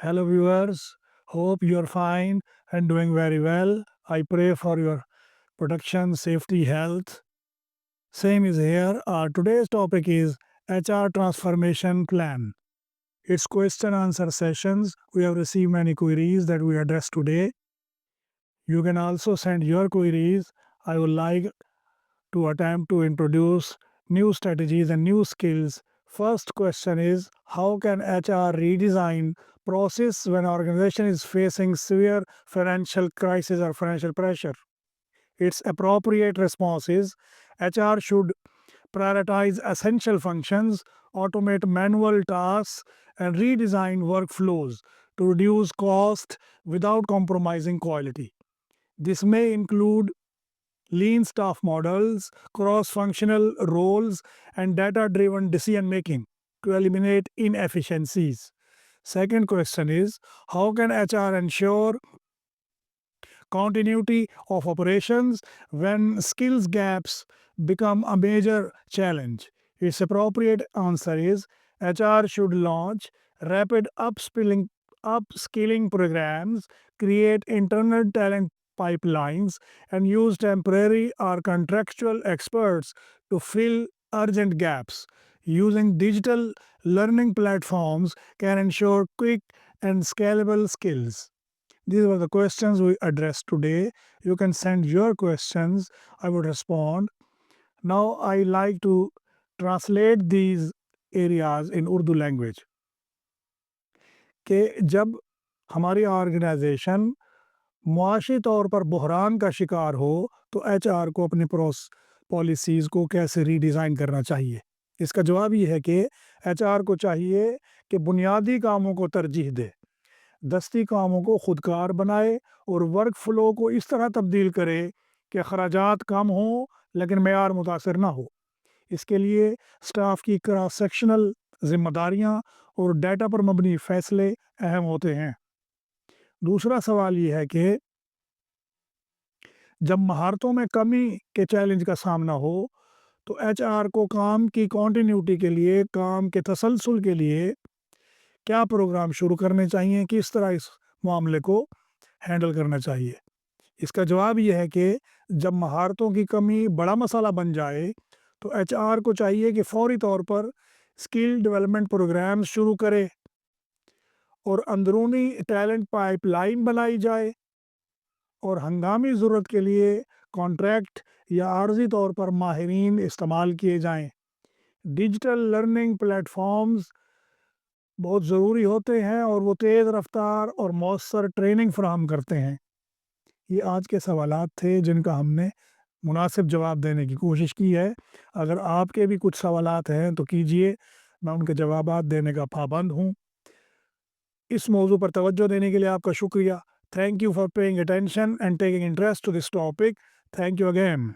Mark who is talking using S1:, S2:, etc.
S1: Hello, viewers. Hope you're fine and doing very well. I pray for your protection, safety, health. Same is here. Today's topic is HR transformation plan. It's question answer sessions. We have received many queries that we address today. You can also send your queries. I would like to attempt to introduce new strategies and new skills. First question is, how can HR redesign process when organization is facing severe financial crisis or financial pressure? Its appropriate response is, HR should prioritize essential functions, automate manual tasks, and redesign workflows to reduce cost without compromising quality. This may include lean staff models, cross functional roles, and data driven decision making to eliminate inefficiencies. Second question is, how can HR ensure continuity of operations when skills gaps become a major challenge? Its appropriate answer is, HR should launch rapid upskilling programs, create internal talent pipelines, and use temporary or contractual experts to fill urgent gaps. Using digital learning platforms can ensure quick and scalable skills. These were the questions we addressed today. You can send your questions. I would respond. Now I like to translate these areas in Urdu language. कि जब हमारी organisation मुआशी तौर पर बहरान का शिकार हो तो एचआर को अपनी पॉलिसीज़ को कैसे रीडिज़ाइन करना चाहिए। इसका जवाब ये है कि एचआर को चाहिए कि बुनियादी कामों को तरजीह दे, दस्ती कामों को खुदकार बनाए और वर्क फ्लो को इस तरह तब्दील करे कि अखराजात कम हों लेकिन मेयार मुतासर ना हो। इसके लिए स्टाफ की क्रॉस सेक्शनल जिम्मेदारियां और डाटा पर मबनी फैसले अहम होते हैं। दूसरा सवाल ये है कि जब महारतों में कमी के चैलेंज का सामना हो तो एचआर को काम की कॉन्टिन्यूटी के लिए, काम के तसलसल के लिए क्या प्रोग्राम शुरू करने चाहिए, किस तरह इस मामले को हैंडल करना चाहिए। इसका जवाब ये है कि जब महारतों की कमी बड़ा मसाला बन जाए तो एचआर को चाहिए कि फौरी तौर पर स्किल डेवलपमेंट प्रोग्राम शुरू करे और अंदरूनी टैलेंट पाइपलाइन बनाई जाए और हंगामी ज़रूरत के लिए कॉन्ट्रैक्ट या आर्जी तौर पर माहिरीन इस्तेमाल किए जाएं। डिजिटल लर्निंग प्लेटफॉर्म्स बहुत ज़रूरी होते हैं और वो तेज़ रफ्तार और मौसर ट्रेनिंग फ़राहम करते हैं। ये आज के सवालात थे जिनका हमने मुनासिब जवाब देने की कोशिश की है। अगर आपके भी कुछ सवालात हैं तो कीजिए, मैं उनके जवाबात देने का पाबंद हूँ। इस मौजू पर तवज्जो देने के लिए आपका शुक्रिया। Thank you for paying attention and taking interest to this topic. Thank you again.